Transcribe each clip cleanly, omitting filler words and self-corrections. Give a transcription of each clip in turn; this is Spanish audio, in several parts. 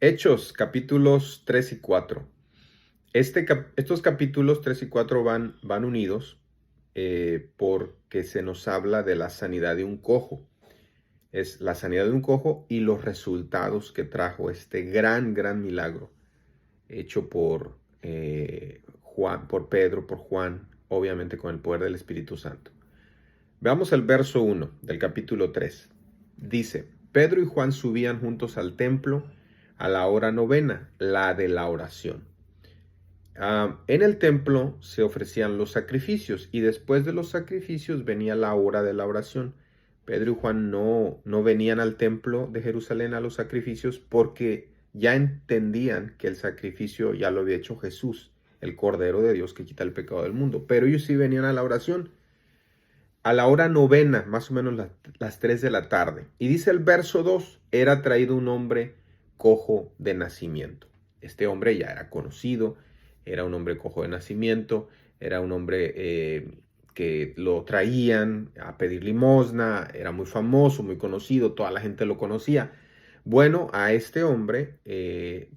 Hechos, capítulos 3 y 4. Estos capítulos 3 y 4 van unidos porque se nos habla de la sanidad de un cojo. Es la sanidad de un cojo y los resultados que trajo este gran milagro hecho por Juan, por Pedro, por Juan, obviamente con el poder del Espíritu Santo. Veamos el verso 1 del capítulo 3. Dice: Pedro y Juan subían juntos al templo a la hora novena, la de la oración. En el templo se ofrecían los sacrificios y después de los sacrificios venía la hora de la oración. Pedro y Juan no venían al templo de Jerusalén a los sacrificios porque ya entendían que el sacrificio ya lo había hecho Jesús, el Cordero de Dios que quita el pecado del mundo. Pero ellos sí venían a la oración a la hora novena, más o menos las 3 de la tarde. Y dice el verso 2, era traído un hombre cojo de nacimiento. Este hombre ya era conocido, era un hombre cojo de nacimiento, era un hombre que lo traían a pedir limosna, era muy famoso, muy conocido, toda la gente lo conocía. Bueno, a este hombre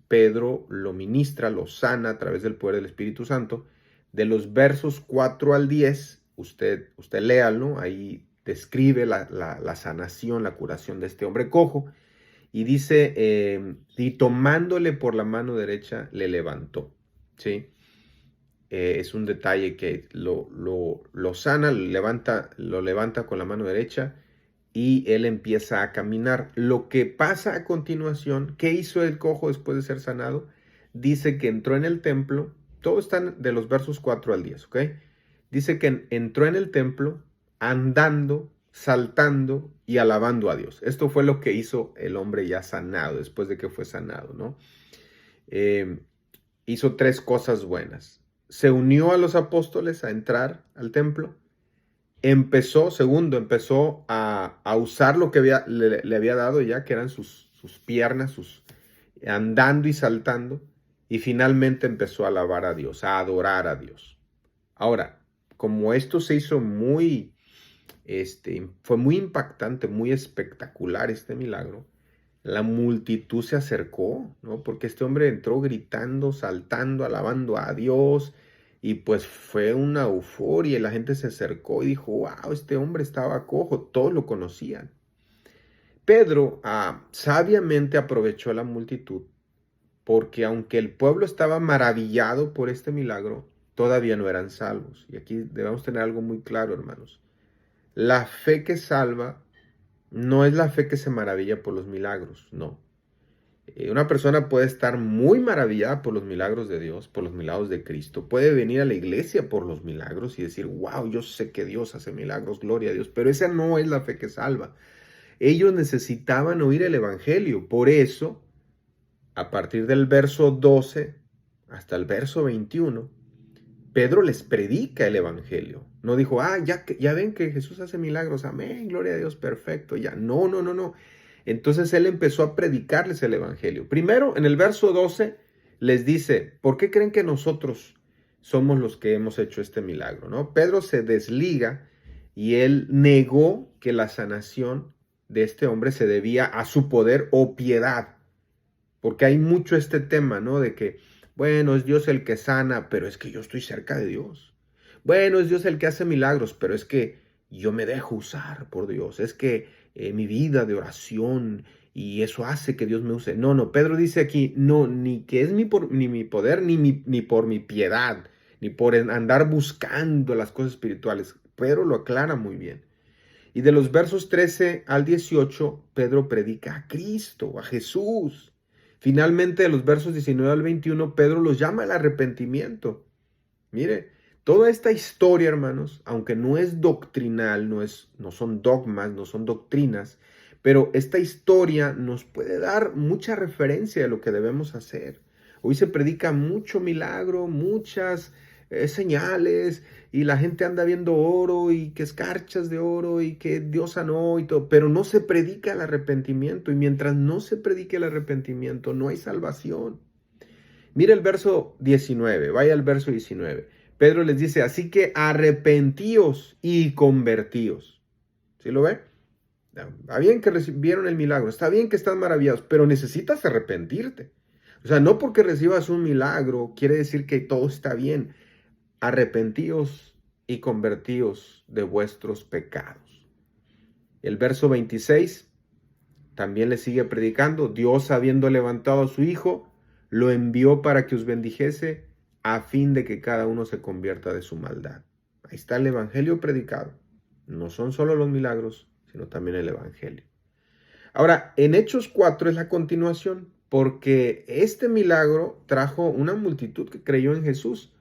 Pedro lo ministra, lo sana a través del poder del Espíritu Santo. De los versos 4 al 10, usted léalo, ahí describe la sanación, la curación de este hombre cojo. Y dice, y tomándole por la mano derecha, le levantó. ¿Sí? Es un detalle que lo sana, lo levanta con la mano derecha y él empieza a caminar. Lo que pasa a continuación, ¿qué hizo el cojo después de ser sanado? Dice que entró en el templo, todo está de los versos 4 al 10, ¿ok? Dice que entró en el templo andando, saltando y alabando a Dios. Esto fue lo que hizo el hombre ya sanado, después de que fue sanado, ¿no? Hizo 3 cosas buenas. Se unió a los apóstoles a entrar al templo. Empezó a usar lo que le había dado ya, que eran sus piernas, andando y saltando. Y finalmente empezó a alabar a Dios, a adorar a Dios. Ahora, como esto se hizo fue muy impactante, muy espectacular este milagro, la multitud se acercó, ¿no? Porque este hombre entró gritando, saltando, alabando a Dios, y pues fue una euforia, y la gente se acercó y dijo, wow, este hombre estaba cojo, todos lo conocían. Pedro sabiamente aprovechó la multitud, porque aunque el pueblo estaba maravillado por este milagro, todavía no eran salvos. Y aquí debemos tener algo muy claro, hermanos. La fe que salva no es la fe que se maravilla por los milagros, no. Una persona puede estar muy maravillada por los milagros de Dios, por los milagros de Cristo. Puede venir a la iglesia por los milagros y decir, wow, yo sé que Dios hace milagros, gloria a Dios. Pero esa no es la fe que salva. Ellos necesitaban oír el evangelio. Por eso, a partir del verso 12 hasta el verso 21, Pedro les predica el evangelio. No dijo, ya ven que Jesús hace milagros, amén, gloria a Dios, perfecto, ya. No. Entonces él empezó a predicarles el evangelio. Primero, en el verso 12, les dice, ¿por qué creen que nosotros somos los que hemos hecho este milagro? ¿No? Pedro se desliga y él negó que la sanación de este hombre se debía a su poder o piedad. Porque hay mucho este tema, ¿no? De que, bueno, es Dios el que sana, pero es que yo estoy cerca de Dios. Bueno, es Dios el que hace milagros, pero es que yo me dejo usar por Dios. Es que mi vida de oración y eso hace que Dios me use. No, Pedro dice aquí, no, ni que es ni mi poder, ni por mi piedad, ni por andar buscando las cosas espirituales. Pedro lo aclara muy bien. Y de los versos 13 al 18, Pedro predica a Cristo, a Jesús. Finalmente, de los versos 19 al 21, Pedro los llama al arrepentimiento. Mire, toda esta historia, hermanos, aunque no es doctrinal, no son dogmas, no son doctrinas, pero esta historia nos puede dar mucha referencia de lo que debemos hacer. Hoy se predica mucho milagro, muchas señales, y la gente anda viendo oro y que escarchas de oro y que Dios sanó y todo, pero no se predica el arrepentimiento, y mientras no se predique el arrepentimiento no hay salvación. Mira el verso 19, vaya al verso 19. Pedro les dice, así que arrepentíos y convertíos. ¿Sí lo ve? Está bien que recibieron el milagro, está bien que están maravillados, pero necesitas arrepentirte. O sea, no porque recibas un milagro quiere decir que todo está bien. Arrepentíos y convertíos de vuestros pecados. El verso 26 también le sigue predicando. Dios, habiendo levantado a su Hijo, lo envió para que os bendijese a fin de que cada uno se convierta de su maldad. Ahí está el evangelio predicado. No son solo los milagros, sino también el evangelio. Ahora, en Hechos 4 es la continuación, porque este milagro trajo una multitud que creyó en Jesús,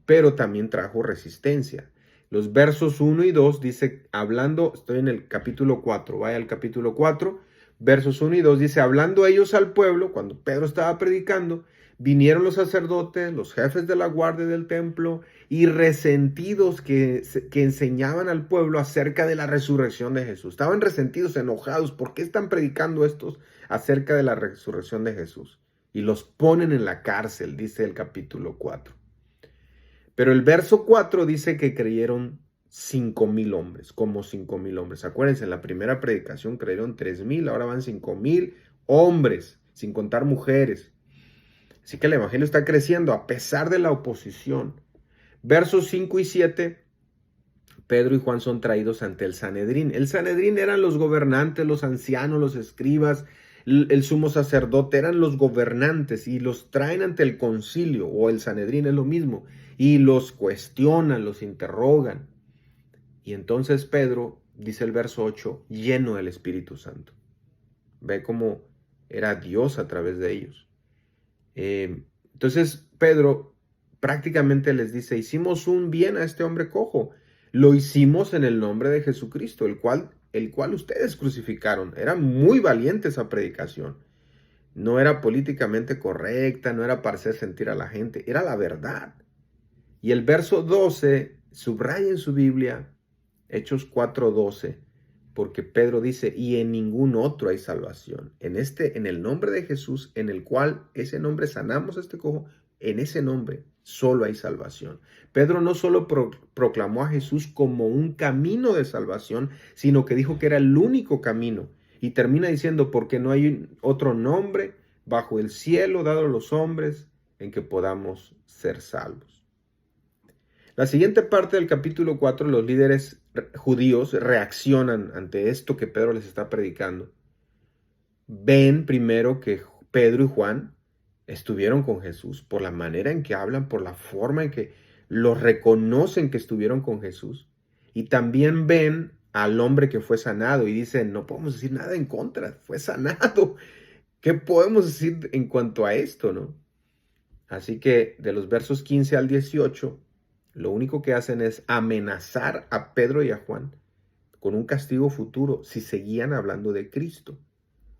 pero también trajo resistencia. Los versos 1 y 2 dice, hablando, estoy en el capítulo 4, vaya al capítulo 4, versos 1 y 2 dice, hablando ellos al pueblo, cuando Pedro estaba predicando, vinieron los sacerdotes, los jefes de la guardia del templo y resentidos que enseñaban al pueblo acerca de la resurrección de Jesús. Estaban resentidos, enojados. ¿Por qué están predicando estos acerca de la resurrección de Jesús? Y los ponen en la cárcel, dice el capítulo 4. Pero el verso 4 dice que creyeron 5,000 hombres, como 5,000 hombres. Acuérdense, en la primera predicación creyeron 3,000, ahora van 5,000 hombres, sin contar mujeres. Así que el evangelio está creciendo a pesar de la oposición. Versos 5 y 7, Pedro y Juan son traídos ante el Sanedrín. El Sanedrín eran los gobernantes, los ancianos, los escribas, el sumo sacerdote, eran los gobernantes y los traen ante el concilio, o el Sanedrín es lo mismo, y los cuestionan, los interrogan. Y entonces Pedro, dice el verso 8, lleno del Espíritu Santo. Ve cómo era Dios a través de ellos. Entonces Pedro prácticamente les dice, hicimos un bien a este hombre cojo, lo hicimos en el nombre de Jesucristo, el cual ustedes crucificaron. Era muy valiente esa predicación, no era políticamente correcta, no era para hacer sentir a la gente, era la verdad. Y el verso 12, subraya en su Biblia, Hechos 4:12, porque Pedro dice, y en ningún otro hay salvación. En el nombre de Jesús, en el cual ese nombre sanamos a este cojo, en ese nombre solo hay salvación. Pedro no solo proclamó a Jesús como un camino de salvación, sino que dijo que era el único camino. Y termina diciendo, porque no hay otro nombre bajo el cielo dado a los hombres en que podamos ser salvos. La siguiente parte del capítulo 4, los líderes judíos reaccionan ante esto que Pedro les está predicando. Ven primero que Pedro y Juan estuvieron con Jesús, por la manera en que hablan, por la forma en que los reconocen que estuvieron con Jesús. Y también ven al hombre que fue sanado y dicen, no podemos decir nada en contra, fue sanado. ¿Qué podemos decir en cuanto a esto, no? Así que de los versos 15 al 18, lo único que hacen es amenazar a Pedro y a Juan con un castigo futuro si seguían hablando de Cristo.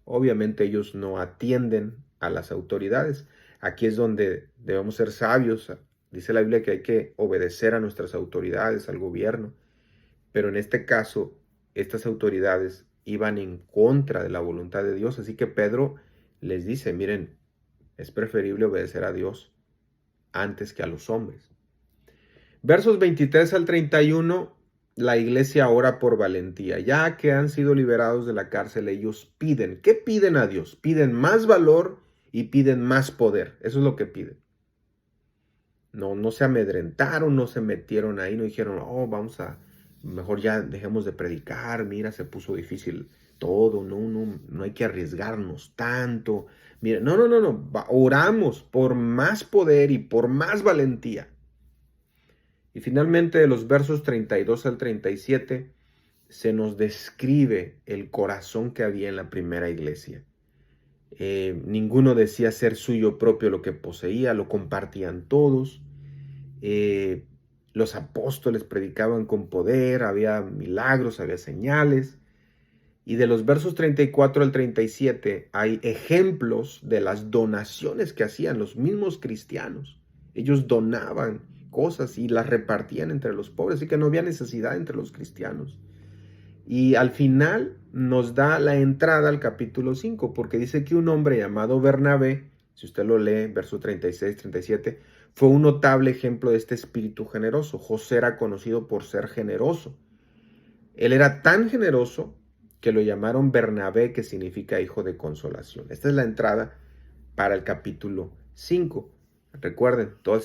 Obviamente ellos no atienden a las autoridades. Aquí es donde debemos ser sabios. Dice la Biblia que hay que obedecer a nuestras autoridades, al gobierno. Pero en este caso, estas autoridades iban en contra de la voluntad de Dios. Así que Pedro les dice, miren, es preferible obedecer a Dios antes que a los hombres. Versos 23 al 31, la iglesia ora por valentía. Ya que han sido liberados de la cárcel, ellos piden. ¿Qué piden a Dios? Piden más valor y piden más poder. Eso es lo que piden. No se amedrentaron, no se metieron ahí, no dijeron, mejor ya dejemos de predicar, mira, se puso difícil todo, no hay que arriesgarnos tanto. Mira, no, oramos por más poder y por más valentía. Y finalmente, de los versos 32 al 37, se nos describe el corazón que había en la primera iglesia. Ninguno decía ser suyo propio lo que poseía, lo compartían todos. Los apóstoles predicaban con poder, había milagros, había señales. Y de los versos 34 al 37 hay ejemplos de las donaciones que hacían los mismos cristianos. Ellos donaban cosas y las repartían entre los pobres, así que no había necesidad entre los cristianos. Y al final nos da la entrada al capítulo 5, porque dice que un hombre llamado Bernabé, si usted lo lee, verso 36, 37, fue un notable ejemplo de este espíritu generoso. José era conocido por ser generoso. Él era tan generoso que lo llamaron Bernabé, que significa hijo de consolación. Esta es la entrada para el capítulo 5. Recuerden, toda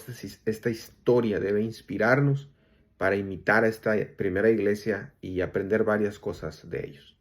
esta historia debe inspirarnos para imitar a esta primera iglesia y aprender varias cosas de ellos.